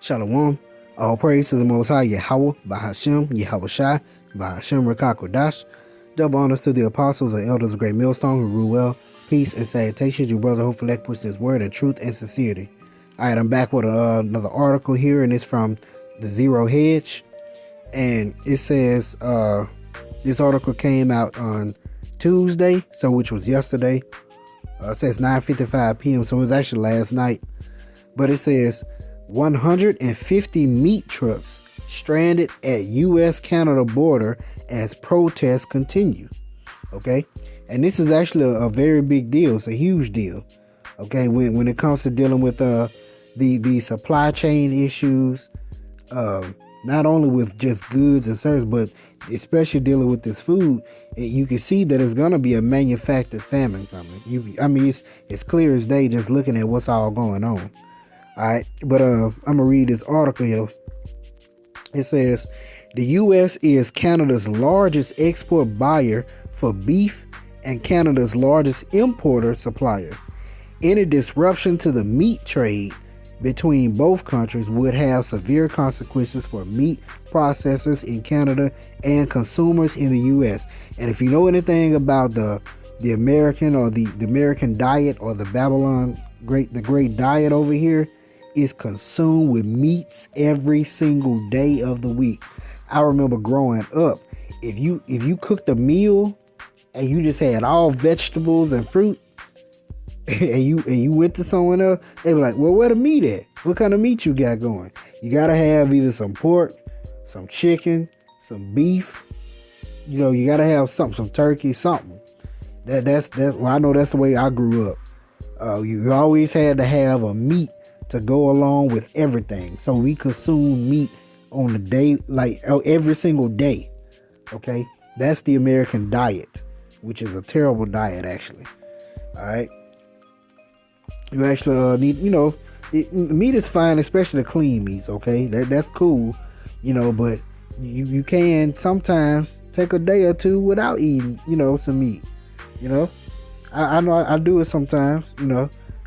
Shalom. All praise to the Most High Yahweh, Bahashem, Yahweh Shai, Bahashem Rakakodash. Double honors to the apostles and elders of Great Millstone who rule well. Peace and salutations. Your brother hopefully puts this word in truth and sincerity. Alright, I'm back with another article here, and it's from the Zero Hedge. And it says, this article came out on Tuesday, so which was yesterday. It says 9:55 p.m., so it was actually last night. But it says 150 meat trucks stranded at U.S.-Canada border as protests continue. Okay, and this is actually a very big deal. It's a huge deal. Okay, when it comes to dealing with the supply chain issues, not only with just goods and services, but especially dealing with this food, you can see that it's gonna be a manufactured famine coming. I mean, it's clear as day just looking at what's all going on. All right, but I'm gonna read this article here. It says the U.S. is Canada's largest export buyer for beef and Canada's largest importer supplier. Any disruption to the meat trade between both countries would have severe consequences for meat processors in Canada and consumers in the U.S. And if you know anything about the American or the American diet or the Babylon the Great Diet over here, is consumed with meats every single day of the week. I remember growing up, if you cooked a meal and you just had all vegetables and fruit, and you went to someone else, they were like, well, where the meat at? What kind of meat you got going? You gotta have either some pork, some chicken, some beef. You know, you gotta have something, some turkey, something. That's well, I know that's the way I grew up. You always had to have a meat to go along with everything. So we consume meat on a day, like every single day. Okay, that's the American diet, which is a terrible diet actually. All right, you actually need, meat is fine, especially the clean meats. Okay, that's cool, but you can sometimes take a day or two without eating, some meat. I know I do it sometimes.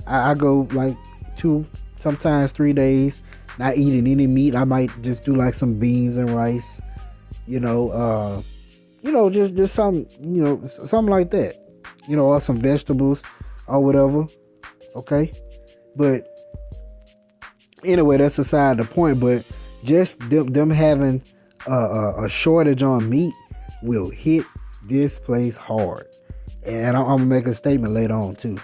I go like 2, sometimes 3 days not eating any meat. I might just do like some beans and rice, just something like that, or some vegetables or whatever. Okay, but anyway, that's aside the point. But just them having a shortage on meat will hit this place hard, and I'm gonna make a statement later on too,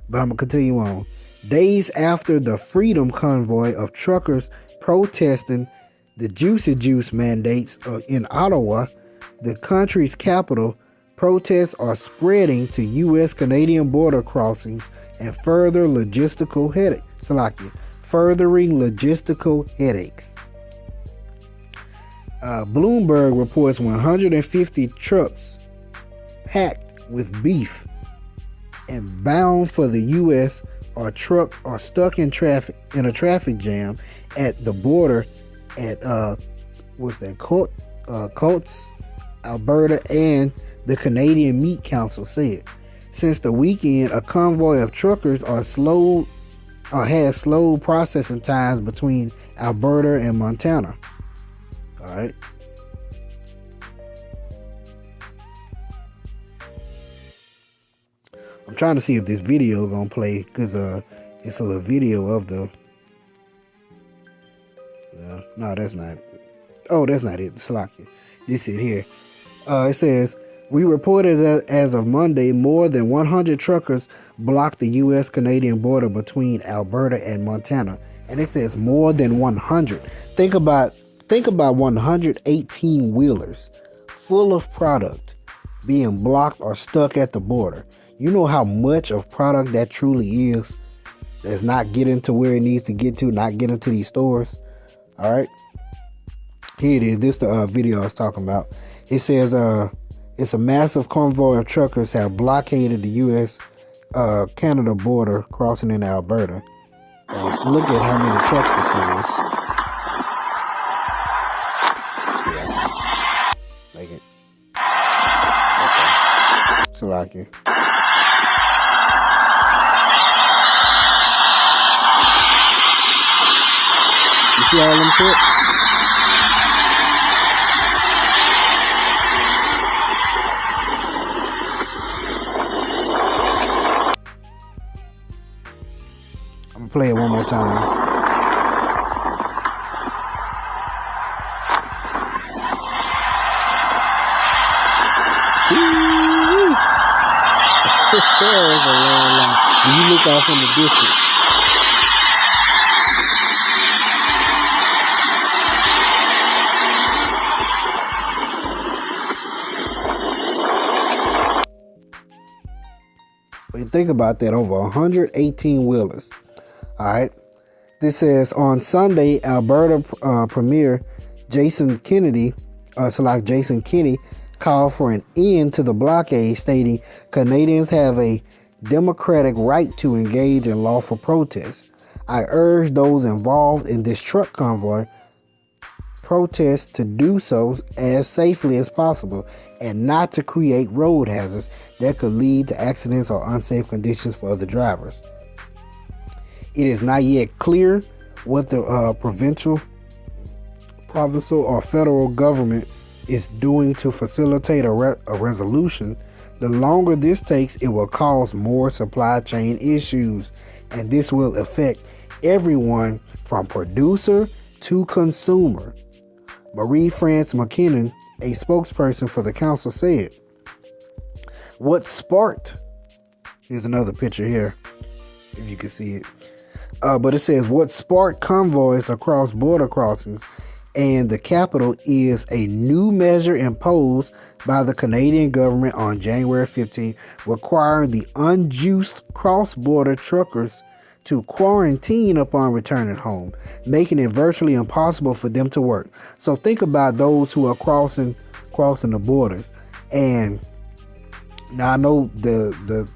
but I'm gonna continue on. Days after the Freedom Convoy of truckers protesting the Juicy Juice mandates in Ottawa, the country's capital, protests are spreading to U.S.-Canadian border crossings and furthering logistical headaches. Bloomberg reports 150 trucks packed with beef and bound for the U.S. are stuck in a traffic jam at the border at Coates, Alberta, and the Canadian Meat Council said. Since the weekend, a convoy of truckers has slowed processing times between Alberta and Montana. All right. I'm trying to see if this video gonna play, because it's a video of the no, that's not. Oh, that's not it. Slacky. This is here. It says, we reported as of Monday, more than 100 truckers blocked the U.S.-Canadian border between Alberta and Montana. And it says more than 100. Think about 118 wheelers full of product being blocked or stuck at the border. You know how much of product that truly is that's not getting to where it needs to get to, not getting to these stores. All right, here it is. This the video I was talking about. It says it's a massive convoy of truckers have blockaded the U.S. Canada border crossing into Alberta. Look at how many trucks this is. Make it. Okay. So like it. You see all them chips? I'm gonna play it one more time. There's a long line. When you look off in the distance. But you think about that, over 118 wheelers. All right. This says on Sunday, Alberta Premier Jason Kenney called for an end to the blockade, stating Canadians have a democratic right to engage in lawful protests. I urge those involved in this truck convoy protest to do so as safely as possible and not to create road hazards that could lead to accidents or unsafe conditions for other drivers. It is not yet clear what the provincial, or federal government is doing to facilitate a resolution. The longer this takes, it will cause more supply chain issues, and this will affect everyone from producer to consumer. Marie-France McKinnon, a spokesperson for the council, said, what sparked, here's another picture here, if you can see it, but it says, what sparked convoys across border crossings and the capital is a new measure imposed by the Canadian government on January 15, requiring the unjuiced cross-border truckers to quarantine upon returning home, making it virtually impossible for them to work. So think about those who are crossing the borders. And now I know the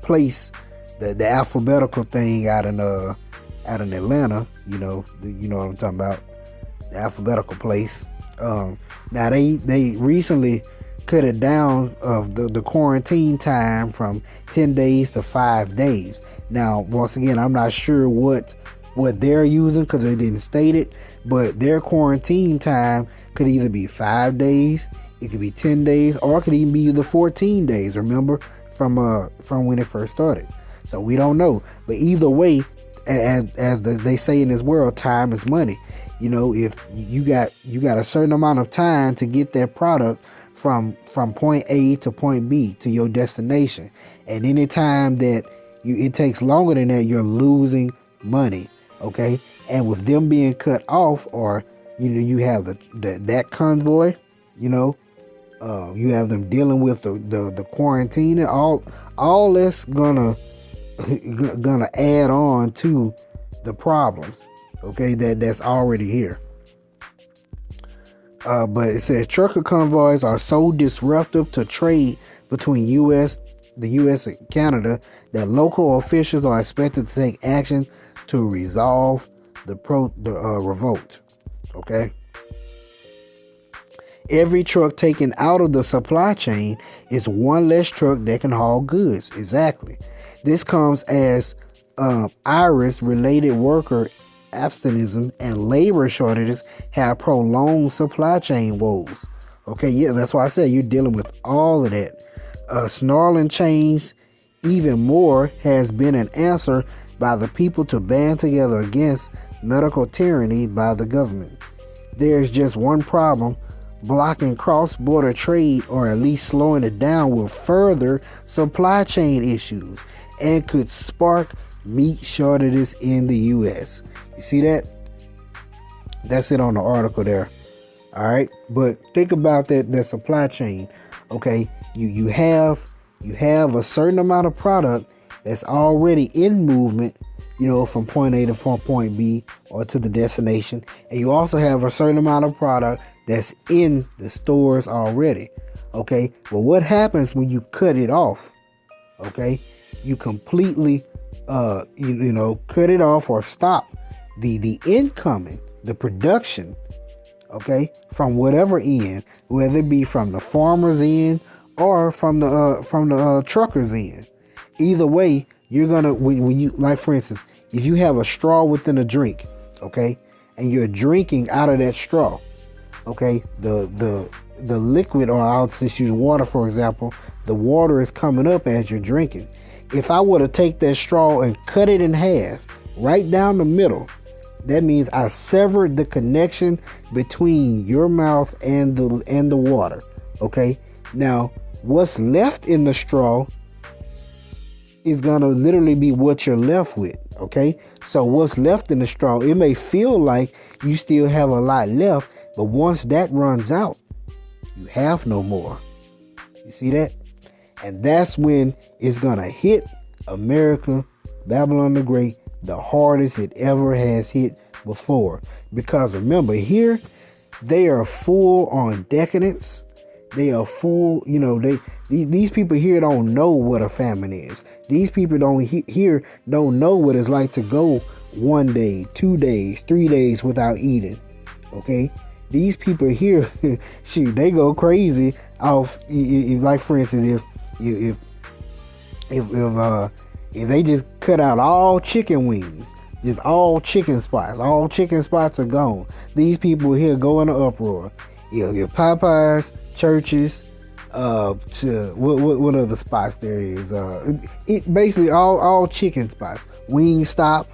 place, the alphabetical thing out in Atlanta, you know what I'm talking about, the alphabetical place. Now they recently cut it down of the quarantine time from 10 days to 5 days. Now, once again, I'm not sure what they're using because they didn't state it, but their quarantine time could either be 5 days, it could be 10 days, or it could even be the 14 days. Remember from when it first started. So we don't know, but either way, as they say in this world, time is money. You know, if you got a certain amount of time to get that product from point A to point B to your destination, and any time that it takes longer than that, you're losing money. Okay, and with them being cut off, or you have that convoy, you have them dealing with the quarantine and all that's gonna add on to the problems, okay, that's already here. But it says trucker convoys are so disruptive to trade between the U.S. and Canada that local officials are expected to take action to resolve the revolt. Okay. Every truck taken out of the supply chain is one less truck that can haul goods. Exactly. This comes as Irish-related worker absenteeism and labor shortages have prolonged supply chain woes. Okay, yeah, that's why I said you're dealing with all of that. Snarling chains, even more, has been an answer by the people to band together against medical tyranny by the government. There's just one problem. Blocking cross-border trade, or at least slowing it down, will further supply chain issues and could spark meat shortages in the U.S. You see that? That's it on the article there. All right, but think about that supply chain. Okay, you have a certain amount of product that's already in movement, from point A to point B or to the destination, and you also have a certain amount of product that's in the stores already. Okay, but what happens when you cut it off? Okay, you completely cut it off or stop the incoming, the production, okay, from whatever end, whether it be from the farmer's end or from the trucker's end. Either way, you're gonna, when you, like for instance, if you have a straw within a drink, okay? And you're drinking out of that straw, okay? The liquid, or I'll just use water for example, the water is coming up as you're drinking. If I were to take that straw and cut it in half, right down the middle, that means I severed the connection between your mouth and the water, okay? Now, what's left in the straw is gonna literally be what you're left with, okay? So what's left in the straw, it may feel like you still have a lot left, but once that runs out, you have no more. You see that? And that's when it's gonna hit America, Babylon the Great, the hardest it ever has hit before. Because remember, here they are full on decadence. They are full, these people here don't know what a famine is. These people don't know what it's like to go 1 day, 2 days, 3 days without eating. Okay? These people here, shoot, they go crazy off, like for instance, if they just cut out all chicken wings, just all chicken spots are gone. These people here go in an uproar. Your Popeyes, churches, to what other spots there is? It basically all chicken spots. Wingstop,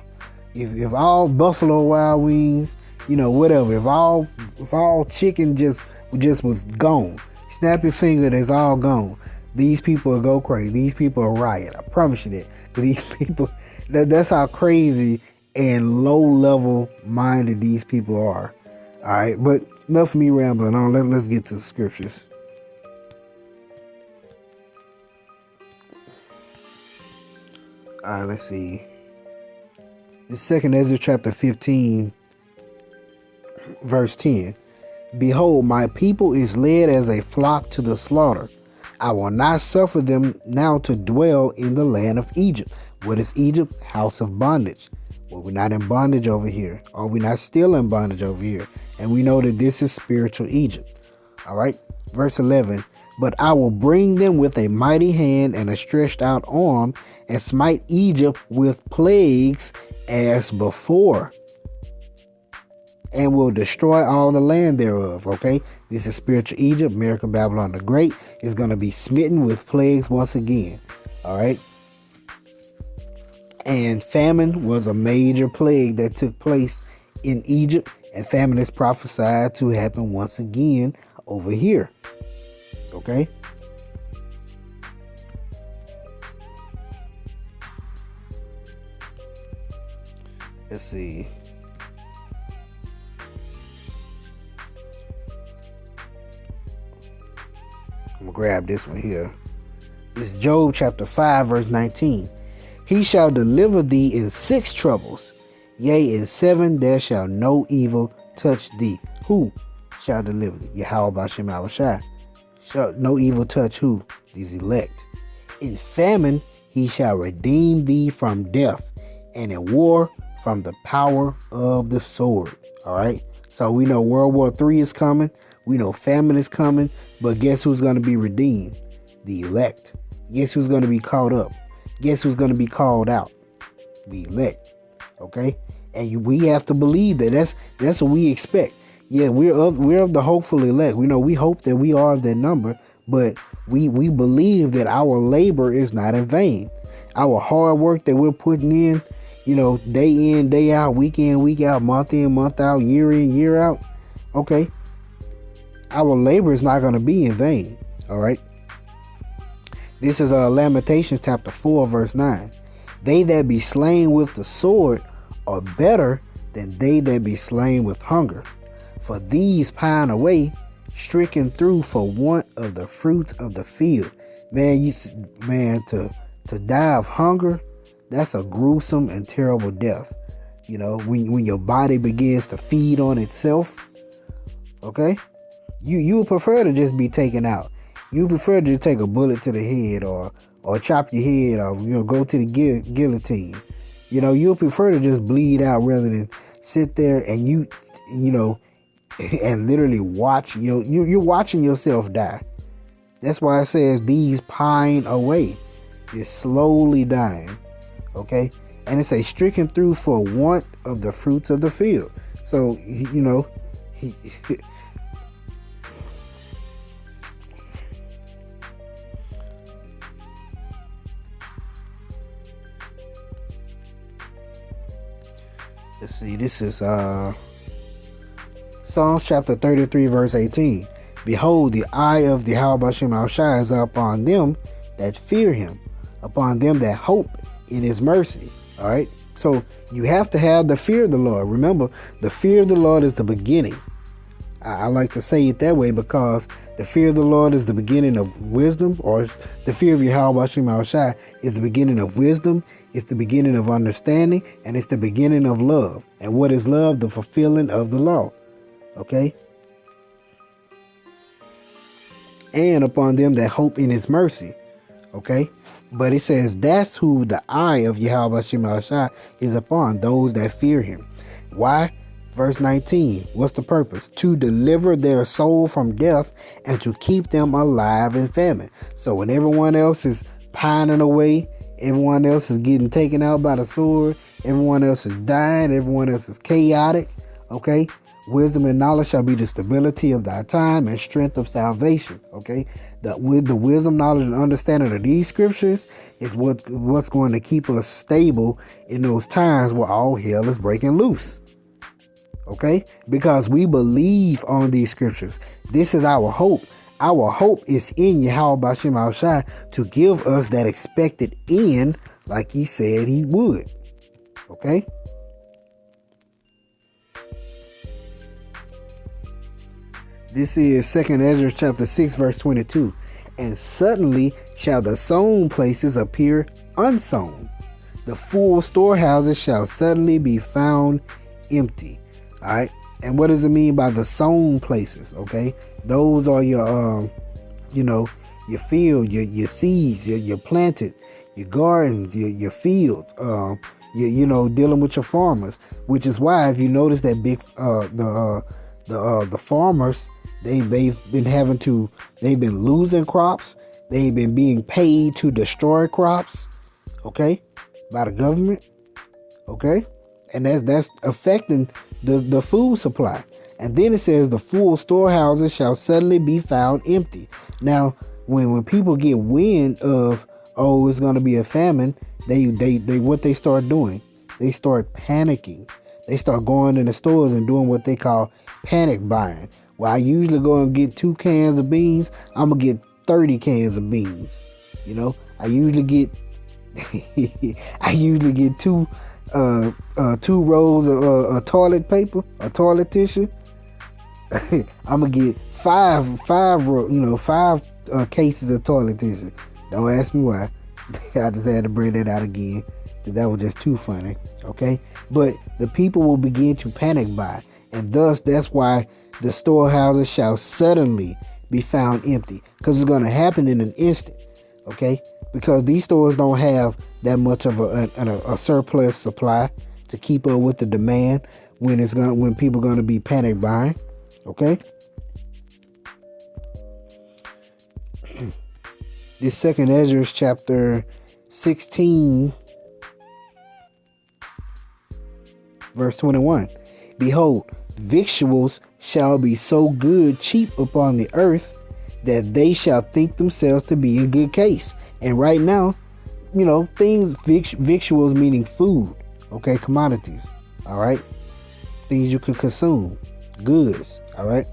if all Buffalo Wild Wings, whatever. If all chicken just was gone, snap your finger, it's all gone. These people will go crazy. These people will riot. I promise you that. But these people, that's how crazy and low level minded these people are. All right, but enough of me rambling on. Let's get to the scriptures. All right, let's see. The 2nd Ezra chapter 15, verse 10. Behold, my people is led as a flock to the slaughter. I will not suffer them now to dwell in the land of Egypt. What is Egypt? House of bondage. Well, we're not in bondage over here. Or we're not still in bondage over here. And we know that this is spiritual Egypt. All right. Verse 11. But I will bring them with a mighty hand and a stretched out arm and smite Egypt with plagues as before, and will destroy all the land thereof. Okay. This is spiritual Egypt. America, Babylon the Great is going to be smitten with plagues once again. All right. And famine was a major plague that took place in Egypt, and famine is prophesied to happen once again over here. Okay. Let's see. I'm gonna grab this one here. This is Job chapter 5, verse 19. He shall deliver thee in 6 troubles. Yea, in 7 there shall no evil touch thee. Who shall deliver thee? Yahweh B'Shem Yahushua. Shall no evil touch who? These elect. In famine he shall redeem thee from death, and in war from the power of the sword. All right. So we know World War III is coming. We know famine is coming. But guess who's going to be redeemed? The elect. Guess who's going to be caught up? Guess who's going to be called out? The elect. Okay. And we have to believe that. That's what we expect. Yeah, we're of the hopeful elect. We hope that we are that number, but we believe that our labor is not in vain. Our hard work that we're putting in, day in, day out, week in, week out, month in, month out, year in, year out. Okay. Our labor is not going to be in vain. All right. This is Lamentations chapter 4, verse 9. They that be slain with the sword are better than they that be slain with hunger. For these pine away, stricken through for want of the fruits of the field. Man, to die of hunger, that's a gruesome and terrible death. When your body begins to feed on itself, okay? You would prefer to just be taken out. You prefer to just take a bullet to the head or chop your head off, go to the guillotine. You'll prefer to just bleed out rather than sit there and and literally watch you're watching yourself die. That's why it says these pine away. You're slowly dying. Okay. And it says stricken through for want of the fruits of the field. So, you know, let's see, this is Psalms chapter 33 verse 18. Behold, the eye of the Yahweh Shem Shai is upon them that fear him, upon them that hope in his mercy. All right. So you have to have the fear of the Lord. Remember, the fear of the Lord is the beginning. I like to say it that way because the fear of the Lord is the beginning of wisdom, or the fear of Yahweh Shem Shai is the beginning of wisdom. It's the beginning of understanding, and it's the beginning of love. And what is love? The fulfilling of the law. Okay. And upon them that hope in his mercy. Okay. But it says that's who the eye of Yahweh Shem Shai is upon, those that fear him. Why? Verse 19. What's the purpose? To deliver their soul from death and to keep them alive in famine. So when everyone else is pining away, everyone else is getting taken out by the sword, everyone else is dying, everyone else is chaotic. Okay. Wisdom and knowledge shall be the stability of thy time and strength of salvation. Okay. With the wisdom, knowledge, and understanding of these scriptures is what's going to keep us stable in those times where all hell is breaking loose. Okay. Because we believe on these scriptures. This is our hope. Our hope is in Yahweh Shem Shai to give us that expected end like he said he would. Okay. This is 2 Ezra chapter 6 verse 22. And suddenly shall the sown places appear unsown. The full storehouses shall suddenly be found empty. All right. And what does it mean by the sown places? Okay. Those are your, your field, your seeds, your planted, your gardens, your fields, dealing with your farmers, which is why if you notice that the farmers, they've been losing crops. They've been being paid to destroy crops. Okay. By the government. Okay. And that's affecting the food supply. And then it says the full storehouses shall suddenly be found empty. Now, when people get wind of, it's going to be a famine, they what they start doing, they start panicking. They start going in the stores and doing what they call panic buying. Well, I usually go and get 2 cans of beans. I'm gonna get 30 cans of beans. I usually get two rolls of toilet paper or toilet tissue. I'm gonna get five cases of toilet tissue. Don't ask me why. I just had to bring that out again. That was just too funny. Okay, but the people will begin to panic buy, and thus that's why the storehouses shall suddenly be found empty, because it's going to happen in an instant. Okay, because these stores don't have that much of a surplus supply to keep up with the demand when people are going to be panic buying. Okay. This 2 Ezra chapter 16 verse 21. Behold, victuals shall be so good cheap upon the earth that they shall think themselves to be in good case. And right now, victuals meaning food. Okay, commodities. All right. Things you can consume. Goods. All right.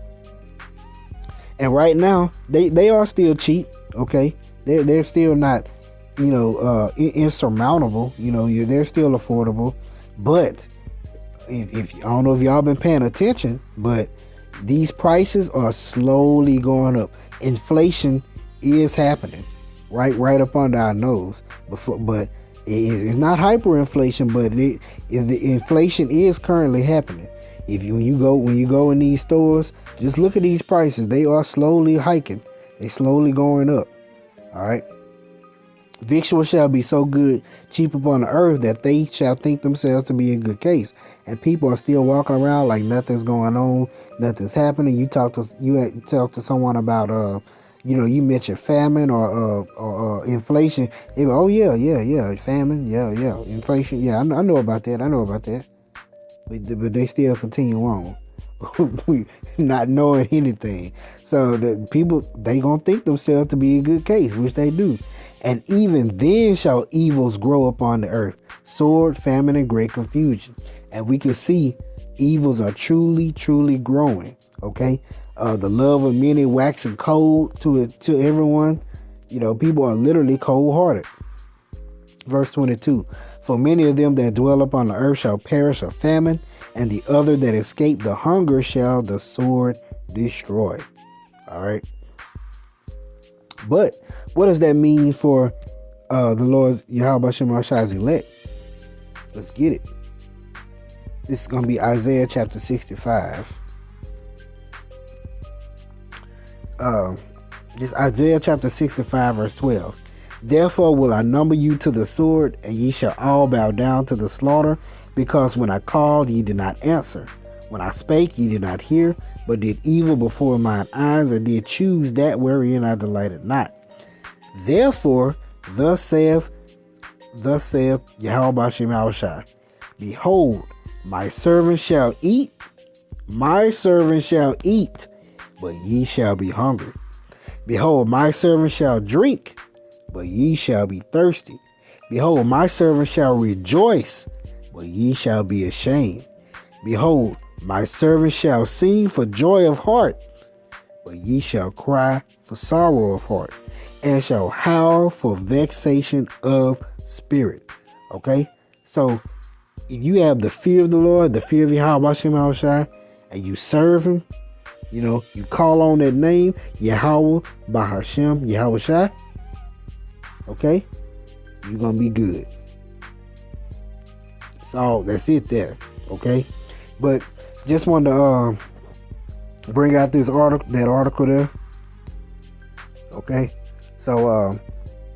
And right now, they are still cheap. Okay. They're still not, insurmountable. They're still affordable. But if I don't know if y'all been paying attention, but these prices are slowly going up. Inflation is happening right up under our nose. But it's not hyperinflation, but the inflation is currently happening. When you go in these stores, just look at these prices. They are slowly hiking. They slowly going up. All right. Victuals shall be so good, cheap upon the earth, that they shall think themselves to be in good case. And people are still walking around like nothing's going on, nothing's happening. You talk to someone about You mentioned famine or inflation. They go, oh yeah, famine, yeah, inflation, yeah, I know about that. But they still continue on, not knowing anything. So the people, they gonna think themselves to be a good case, which they do. And even then shall evils grow upon the earth, sword, famine, and great confusion. And we can see evils are truly growing. Okay, the love of many waxing cold to everyone. People are literally cold-hearted. Verse 22. For many of them that dwell upon the earth shall perish of famine, and the other that escape the hunger shall the sword destroy. All right. But what does that mean for the Lord's Yahweh Shem Shai's elect? Let's get it. This is going to be Isaiah chapter 65. This Isaiah chapter 65 verse 12. Therefore will I number you to the sword, and ye shall all bow down to the slaughter, because when I called ye did not answer. When I spake ye did not hear, but did evil before mine eyes, and did choose that wherein I delighted not. Therefore, thus saith Yahweh Shem Yahushai, behold, my servant shall eat, but ye shall be hungry. Behold, my servant shall drink, but ye shall be thirsty. Behold, my servant shall rejoice, but ye shall be ashamed. Behold, my servant shall sing for joy of heart, but ye shall cry for sorrow of heart, and shall howl for vexation of spirit. Okay? So, if you have the fear of the Lord, the fear of Yahweh Shem Yahushai, and you serve him, you call on that name, Yahweh Bahashem Yahushai, okay, you're going to be good. That's it there, okay? But just wanted to bring out that article there, okay? So,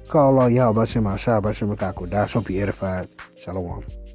call on Yahweh Bahashem Yahushai, Bahashem Makakodash. Hope you edified. Shalom.